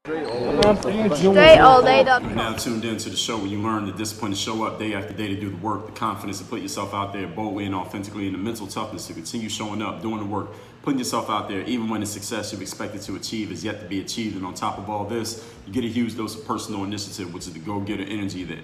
StrayAllDay.com. You're now tuned in to the show where you learn the discipline to show up day after day to do the work, the confidence to put yourself out there boldly and authentically, and the mental toughness to continue showing up, doing the work, putting yourself out there, even when the success you've expected to achieve is yet to be achieved. And on top of all this, you get a huge dose of personal initiative, which is the go-getter energy that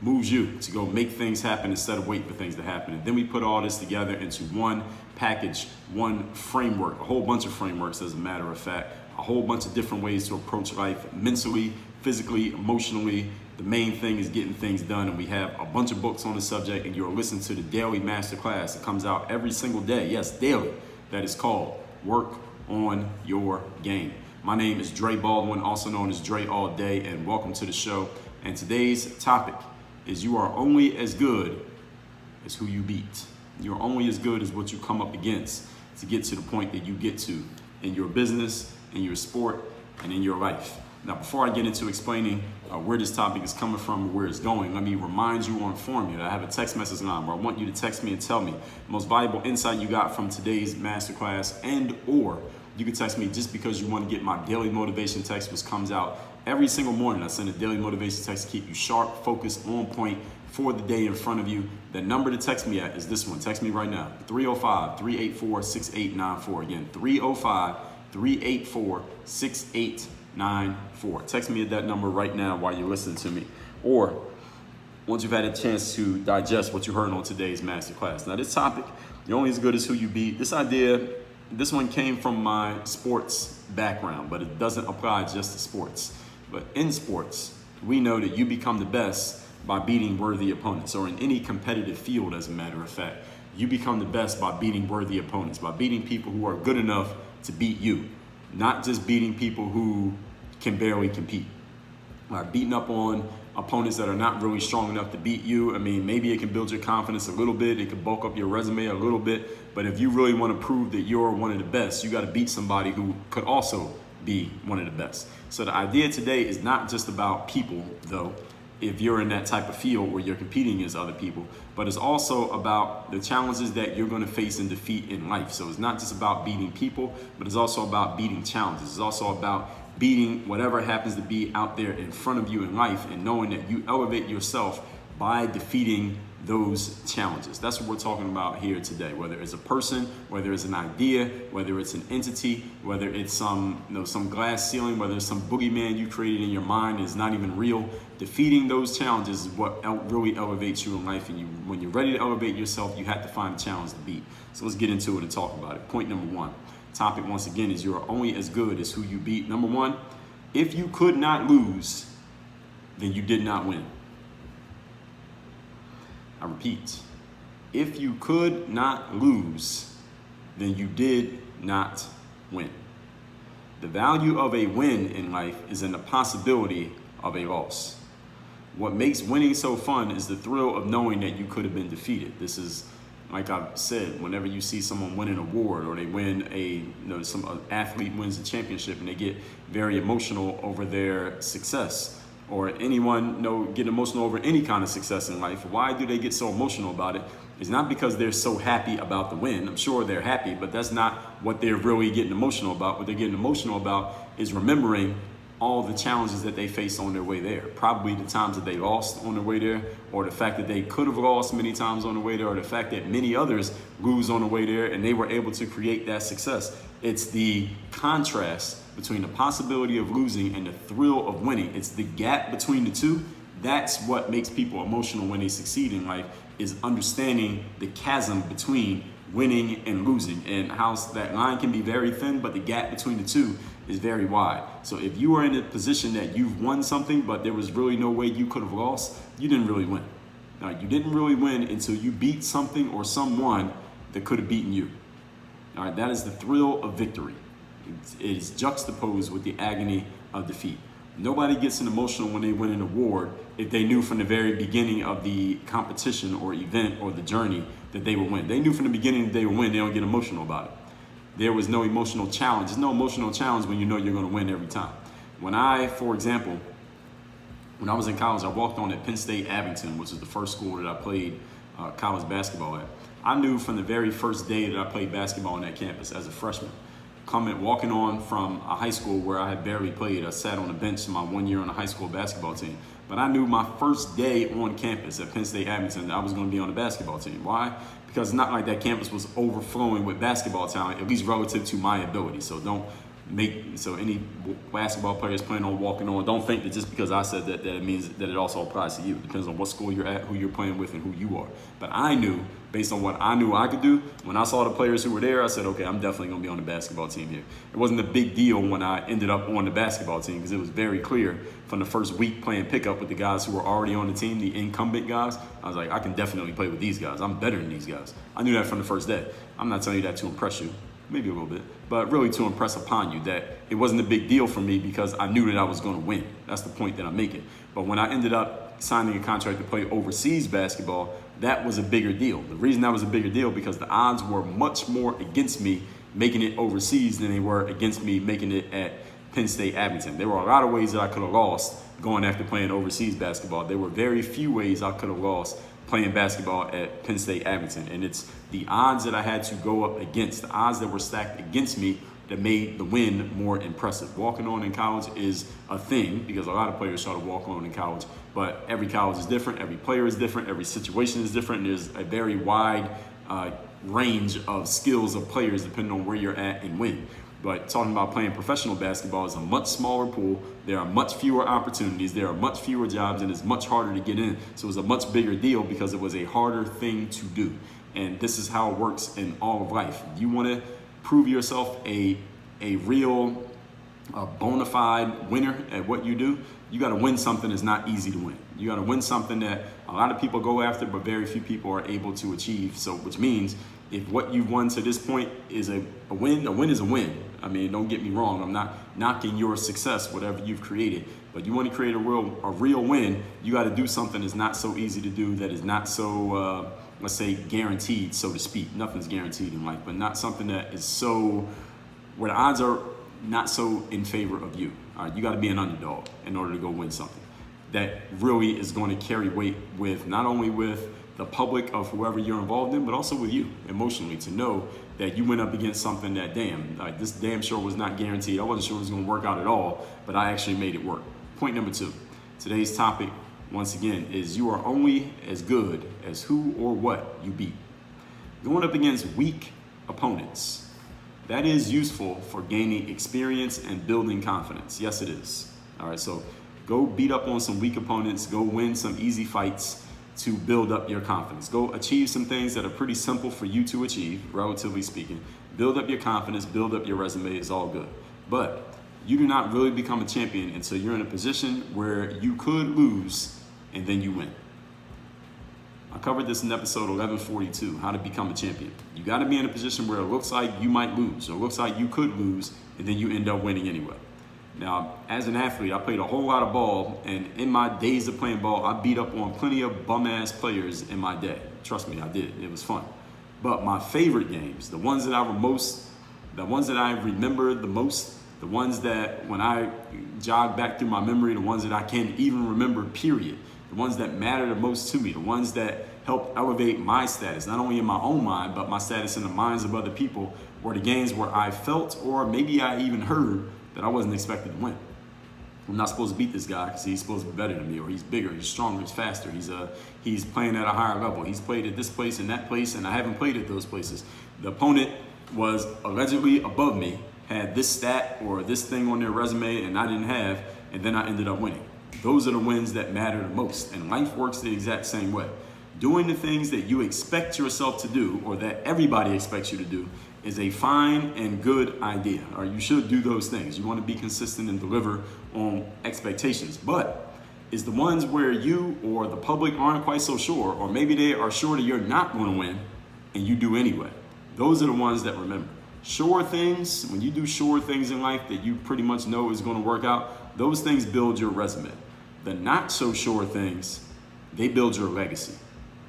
moves you to go make things happen instead of wait for things to happen. And then we put all this together into one package, one framework, a whole bunch of frameworks, as a matter of fact, a whole bunch of different ways to approach life mentally, physically, emotionally. The main thing is getting things done, and we have a bunch of books on the subject, and you're listening to the daily masterclass that comes out every single day, yes, daily, that is called Work on Your Game. My name is Dre Baldwin, also known as Dre All Day, and welcome to the show. And today's topic is you are only as good as who you beat. You're only as good as what you come up against to get to the point that you get to in your business, in your sport, and in your life. Now, before I get into explaining where this topic is coming from and where it's going, let me remind you or inform you that I have a text message line where I want you to text me and tell me the most valuable insight you got from today's masterclass, and or you can text me just because you want to get my daily motivation text, which comes out every single morning. I send a daily motivation text to keep you sharp, focused, on point for the day in front of you. The number to text me at is this one. Text me right now, 305-384-6894. Again, 305-384-6894. Text me at that number right now while you're listening to me. Or once you've had a chance to digest what you heard on today's masterclass. Now, this topic, you're only as good as who you beat. This idea, this one came from my sports background, but it doesn't apply just to sports. But in sports, we know that you become the best by beating worthy opponents, or in any competitive field, as a matter of fact. You become the best by beating worthy opponents, by beating people who are good enough to beat you, not just beating people who can barely compete. Beating up on opponents that are not really strong enough to beat you. I mean, maybe it can build your confidence a little bit, it can bulk up your resume a little bit, but if you really want to prove that you're one of the best, you got to beat somebody who could also be one of the best. So the idea today is not just about people, though, if you're in that type of field where you're competing against other people, but it's also about the challenges that you're going to face and defeat in life. So it's not just about beating people, but it's also about beating challenges. It's also about beating whatever happens to be out there in front of you in life, and knowing that you elevate yourself by defeating those challenges. That's what we're talking about here today. Whether it's a person, whether it's an idea, whether it's an entity, whether it's some glass ceiling, whether it's some boogeyman you created in your mind is not even real. Defeating those challenges is what really elevates you in life. And when you're ready to elevate yourself, you have to find a challenge to beat. So let's get into it and talk about it. Point number one. Topic once again is you're only as good as who you beat. Number one, if you could not lose, then you did not win. I repeat, if you could not lose, then you did not win. The value of a win in life is in the possibility of a loss. What makes winning so fun is the thrill of knowing that you could have been defeated. This is, like I've said, whenever you see someone win an award, or they win some athlete wins a championship and they get very emotional over their success, or anyone get emotional over any kind of success in life. Why do they get so emotional about it? It's not because they're so happy about the win. I'm sure they're happy, but that's not what they're really getting emotional about. What they're getting emotional about is remembering all the challenges that they faced on their way there. Probably the times that they lost on their way there, or the fact that they could have lost many times on the way there, or the fact that many others lose on the way there and they were able to create that success. It's the contrast between the possibility of losing and the thrill of winning. It's the gap between the two. That's what makes people emotional when they succeed in life, is understanding the chasm between winning and losing, and how that line can be very thin, but the gap between the two is very wide. So if you are in a position that you've won something, but there was really no way you could have lost, you didn't really win. Now, you didn't really win until you beat something or someone that could have beaten you. All right, that is the thrill of victory. It is juxtaposed with the agony of defeat. Nobody gets an emotional when they win an award if they knew from the very beginning of the competition or event or the journey that they would win. They knew from the beginning that they would win. They don't get emotional about it. There was no emotional challenge. There's no emotional challenge when you know you're going to win every time. For example, when I was in college, I walked on at Penn State Abington, which is the first school that I played college basketball at. I knew from the very first day that I played basketball on that campus as a freshman walking on from a high school where I had barely played. I sat on the bench my 1 year on the high school basketball team. But I knew my first day on campus at Penn State Abington that I was going to be on the basketball team. Why? Because it's not like that campus was overflowing with basketball talent, at least relative to my ability. So any basketball players planning on walking on, don't think that just because I said that it means that it also applies to you. It depends on what school you're at, who you're playing with, and who you are. But I knew, based on what I knew I could do, when I saw the players who were there, I said, okay, I'm definitely going to be on the basketball team here. It wasn't a big deal when I ended up on the basketball team because it was very clear from the first week playing pickup with the guys who were already on the team, the incumbent guys. I was like, I can definitely play with these guys. I'm better than these guys. I knew that from the first day. I'm not telling you that to impress you. Maybe a little bit, but really to impress upon you that it wasn't a big deal for me because I knew that I was going to win. That's the point that I'm making. But when I ended up signing a contract to play overseas basketball, that was a bigger deal. The reason that was a bigger deal because the odds were much more against me making it overseas than they were against me making it at Penn State Abington. There were a lot of ways that I could have lost going after playing overseas basketball. There were very few ways I could have lost playing basketball at Penn State Abington. And it's the odds that I had to go up against, the odds that were stacked against me that made the win more impressive. Walking on in college is a thing because a lot of players try to walk on in college, but every college is different, every player is different, every situation is different. And there's a very wide range of skills of players depending on where you're at and when. But talking about playing professional basketball is a much smaller pool. There are much fewer opportunities. There are much fewer jobs, and it's much harder to get in. So it was a much bigger deal because it was a harder thing to do. And this is how it works in all of life. You want to prove yourself a real bona fide winner at what you do, you got to win something that's not easy to win. You got to win something that a lot of people go after, but very few people are able to achieve. So, which means if what you've won to this point is a win is a win. I mean, don't get me wrong. I'm not knocking your success, whatever you've created, but you want to create a real win. You got to do something that's not so easy to do, that is not so, let's say, guaranteed, so to speak. Nothing's guaranteed in life, but not something that is so, where the odds are not so in favor of you. All right, you got to be an underdog in order to go win something that really is going to carry weight with not only with the public of whoever you're involved in, but also with you emotionally, to know that you went up against something that, this damn sure was not guaranteed. I wasn't sure it was going to work out at all, but I actually made it work. Point number 2, today's topic, once again, is you are only as good as who or what you beat. Going up against weak opponents, that is useful for gaining experience and building confidence. Yes, it is. All right, so go beat up on some weak opponents, go win some easy fights to build up your confidence. Go achieve some things that are pretty simple for you to achieve, relatively speaking. Build up your confidence, build up your resume, it's all good. But you do not really become a champion until you're in a position where you could lose and then you win. I covered this in episode 1142, how to become a champion. You got to be in a position where it looks like you might lose, or it looks like you could lose, and then you end up winning anyway. Now, as an athlete, I played a whole lot of ball, and in my days of playing ball, I beat up on plenty of bum-ass players in my day. Trust me, I did. It was fun. But my favorite games, the ones that I remember the most, the ones that when I jog back through my memory, the ones that I can even remember, period, the ones that matter the most to me, the ones that help elevate my status, not only in my own mind, but my status in the minds of other people, were the games where I felt, or maybe I even heard, that I wasn't expected to win. I'm not supposed to beat this guy because he's supposed to be better than me, or he's bigger, he's stronger, he's faster, he's playing at a higher level. He's played at this place and that place, and I haven't played at those places. The opponent was allegedly above me, had this stat or this thing on their resume, and I didn't have, and then I ended up winning. Those are the wins that matter the most, and life works the exact same way. Doing the things that you expect yourself to do, or that everybody expects you to do, is a fine and good idea, or you should do those things. You want to be consistent and deliver on expectations, but it's the ones where you or the public aren't quite so sure, or maybe they are sure that you're not going to win and you do anyway. Those are the ones that remember. Sure things, when you do sure things in life that you pretty much know is going to work out, those things build your resume. The not so sure things, they build your legacy.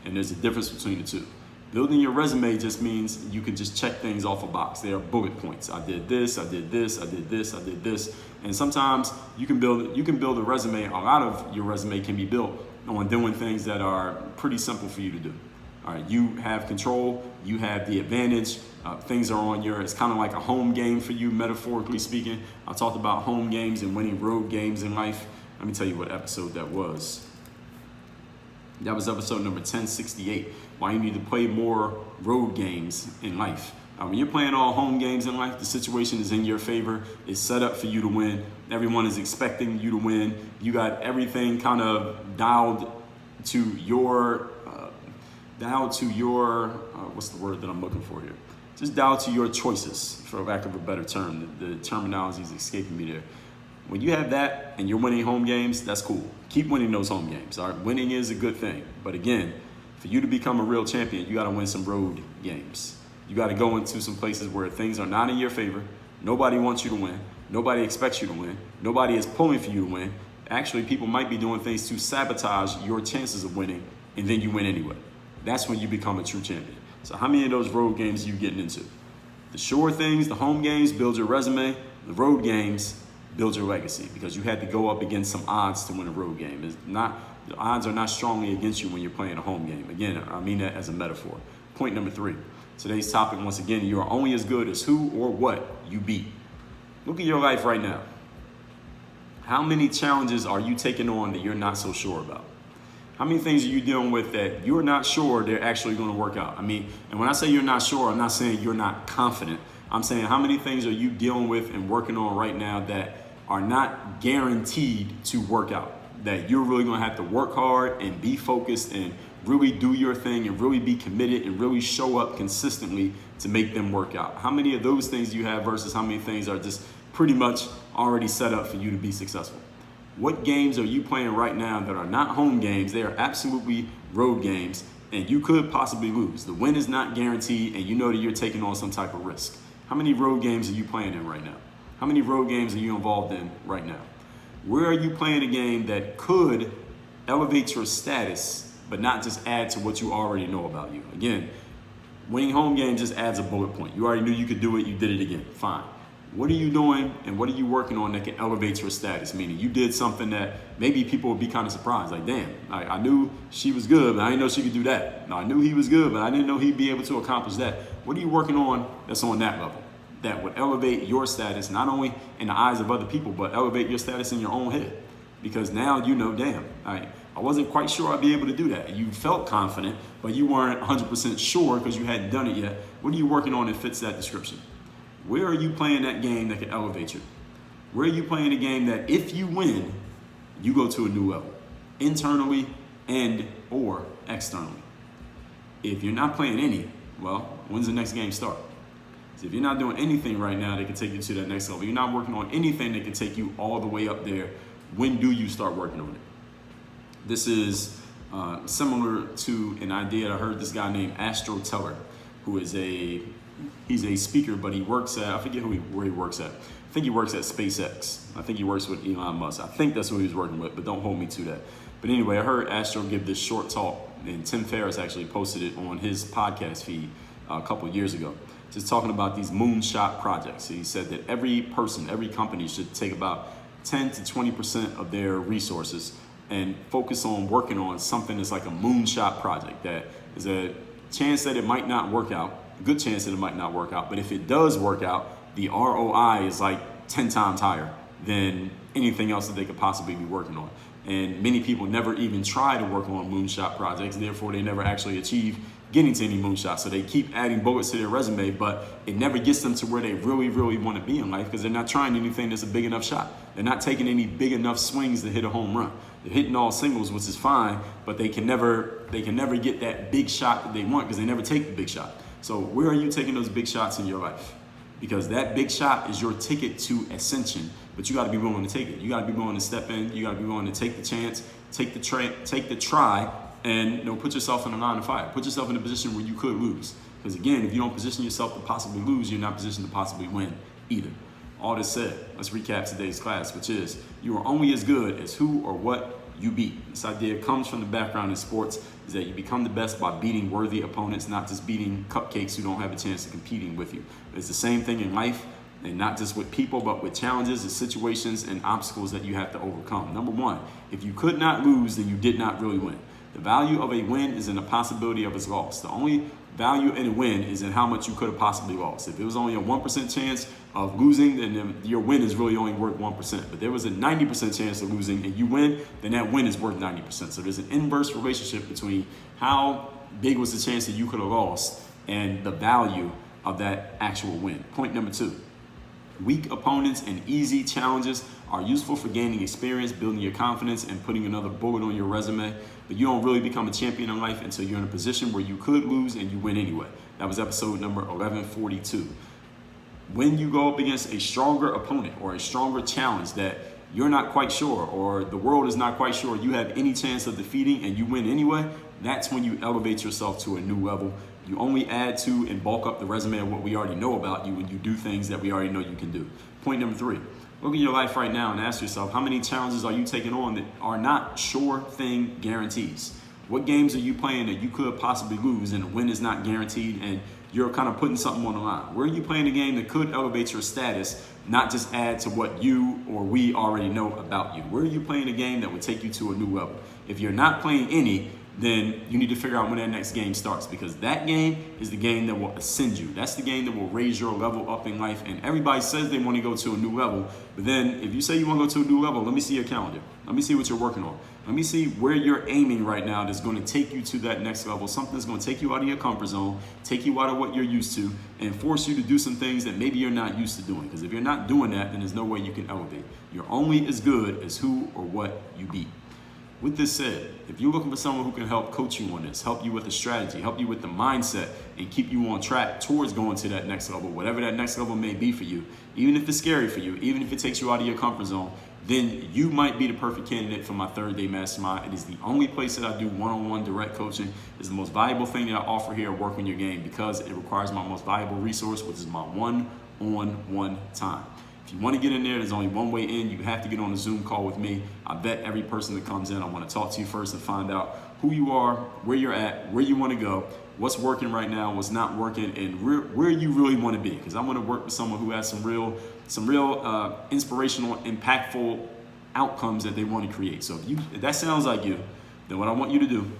And there's a difference between the two. Building your resume just means you can just check things off a box. They are bullet points. I did this, I did this, I did this, I did this. And sometimes you can build a resume. A lot of your resume can be built on doing things that are pretty simple for you to do. All right, you have control, you have the advantage, Things are on it's kind of like a home game for you, metaphorically speaking. I talked about home games and winning road games in life. Let me tell you what episode that was. That was episode number 1068. Why you need to play more road games in life. When you're playing all home games in life, the situation is in your favor. It's set up for you to win. Everyone is expecting you to win. You got everything kind of dialed to your, what's the word that I'm looking for here? Just dialed to your choices, for lack of a better term. The terminology is escaping me there. When you have that and you're winning home games, that's cool. Keep winning those home games. All right? Winning is a good thing. But again, for you to become a real champion, you got to win some road games. You got to go into some places where things are not in your favor. Nobody wants you to win. Nobody expects you to win. Nobody is pulling for you to win. Actually, people might be doing things to sabotage your chances of winning, and then you win anyway. That's when you become a true champion. So how many of those road games are you getting into? The sure things, the home games, build your resume. The road games, build your legacy, because you had to go up against some odds to win a road game. The odds are not strongly against you when you're playing a home game. Again, I mean that as a metaphor. Point number 3. Today's topic, once again, you are only as good as who or what you beat. Look at your life right now. How many challenges are you taking on that you're not so sure about? How many things are you dealing with that you're not sure they're actually going to work out? I mean, and when I say you're not sure, I'm not saying you're not confident. I'm saying how many things are you dealing with and working on right now that are not guaranteed to work out? That you're really going to have to work hard and be focused and really do your thing and really be committed and really show up consistently to make them work out. How many of those things do you have versus how many things are just pretty much already set up for you to be successful? What games are you playing right now that are not home games? They are absolutely road games, and you could possibly lose. The win is not guaranteed, and you know that you're taking on some type of risk. How many road games are you playing in right now? How many road games are you involved in right now? Where are you playing a game that could elevate your status, but not just add to what you already know about you? Again, winning home games just adds a bullet point. You already knew you could do it, you did it again, fine. What are you doing and what are you working on that can elevate your status? Meaning you did something that maybe people would be kind of surprised. Like, damn, I knew she was good, but I didn't know she could do that. No, I knew he was good, but I didn't know he'd be able to accomplish that. What are you working on that's on that level? That would elevate your status, not only in the eyes of other people, but elevate your status in your own head. Because now you know, damn, I wasn't quite sure I'd be able to do that. You felt confident, but you weren't 100% sure because you hadn't done it yet. What are you working on that fits that description? Where are you playing that game that can elevate you? Where are you playing a game that if you win, you go to a new level, internally and or externally? If you're not playing any, well, when's the next game start? So if you're not doing anything right now that can take you to that next level, you're not working on anything that can take you all the way up there, when do you start working on it? This is similar to an idea I heard this guy named Astro Teller, who is he's a speaker, but he works at, I forget where he works at. I think he works at SpaceX. I think he works with Elon Musk. I think that's who he was working with, but don't hold me to that. But anyway, I heard Astro give this short talk, and Tim Ferriss actually posted it on his podcast feed a couple of years ago, just talking about these moonshot projects. He said that every person, every company should take about 10 to 20% of their resources and focus on working on something that's like a moonshot project that is a chance that it might not work out, a good chance that it might not work out, but if it does work out, the ROI is like 10 times higher than anything else that they could possibly be working on. And many people never even try to work on moonshot projects, therefore they never actually achieve getting to any moonshots. So they keep adding bullets to their resume, but it never gets them to where they really, really want to be in life because they're not trying anything that's a big enough shot. They're not taking any big enough swings to hit a home run. They're hitting all singles, which is fine, but they can never get that big shot that they want because they never take the big shot. So where are you taking those big shots in your life? Because that big shot is your ticket to ascension, but you got to be willing to take it. You got to be willing to step in. You got to be willing to take the chance, take the try, and put yourself in a line of fire. Put yourself in a position where you could lose. Because again, if you don't position yourself to possibly lose, you're not positioned to possibly win either. All this said, let's recap today's class, which is you are only as good as who or what you beat. This idea comes from the background in sports, is that you become the best by beating worthy opponents, not just beating cupcakes who don't have a chance of competing with you. It's the same thing in life, and not just with people, but with challenges and situations and obstacles that you have to overcome. Number one, if you could not lose, then you did not really win. The value of a win is in the possibility of its loss. The only value in a win is in how much you could have possibly lost. If it was only a 1% chance of losing, then your win is really only worth 1%. But there was a 90% chance of losing and you win, then that win is worth 90%. So there's an inverse relationship between how big was the chance that you could have lost and the value of that actual win. Point number 2. Weak opponents and easy challenges are useful for gaining experience, building your confidence, and putting another bullet on your resume. But you don't really become a champion in life until you're in a position where you could lose and you win anyway. That was episode number 1142. When you go up against a stronger opponent or a stronger challenge that you're not quite sure or the world is not quite sure you have any chance of defeating and you win anyway, that's when you elevate yourself to a new level. You only add to and bulk up the resume of what we already know about you when you do things that we already know you can do. Point number 3, look at your life right now and ask yourself, how many challenges are you taking on that are not sure thing guarantees? What games are you playing that you could possibly lose and the win is not guaranteed and you're kind of putting something on the line? Where are you playing a game that could elevate your status, not just add to what you or we already know about you? Where are you playing a game that would take you to a new level? If you're not playing any, then you need to figure out when that next game starts, because that game is the game that will ascend you. That's the game that will raise your level up in life. And everybody says they want to go to a new level. But then if you say you want to go to a new level, let me see your calendar. Let me see what you're working on. Let me see where you're aiming right now that's going to take you to that next level. Something that's going to take you out of your comfort zone, take you out of what you're used to, and force you to do some things that maybe you're not used to doing. Because if you're not doing that, then there's no way you can elevate. You're only as good as who or what you beat. With this said, if you're looking for someone who can help coach you on this, help you with the strategy, help you with the mindset, and keep you on track towards going to that next level, whatever that next level may be for you, even if it's scary for you, even if it takes you out of your comfort zone, then you might be the perfect candidate for my 3rd-day mastermind. It is the only place that I do one-on-one direct coaching. It's the most valuable thing that I offer here at Work on Your Game because it requires my most valuable resource, which is my one-on-one time. If you want to get in there, there's only one way in. You have to get on a Zoom call with me. I vet every person that comes in. I want to talk to you first and find out who you are, where you're at, where you want to go, what's working right now, what's not working, and where you really want to be. Because I want to work with someone who has some real inspirational, impactful outcomes that they want to create. So if that sounds like you, then what I want you to do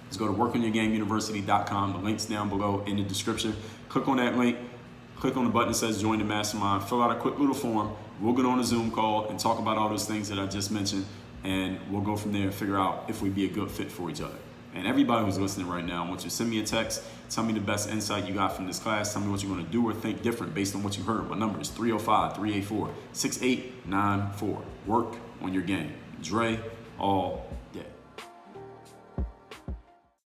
is go to workonyourgameuniversity.com. The link's down below in the description. Click on that link. Click on the button that says join the mastermind, fill out a quick little form. We'll get on a Zoom call and talk about all those things that I just mentioned, and we'll go from there and figure out if we'd be a good fit for each other. And everybody who's listening right now, I want you to send me a text, tell me the best insight you got from this class, tell me what you're going to do or think different based on what you heard. My number is 305-384-6894. Work on your game. Dre, all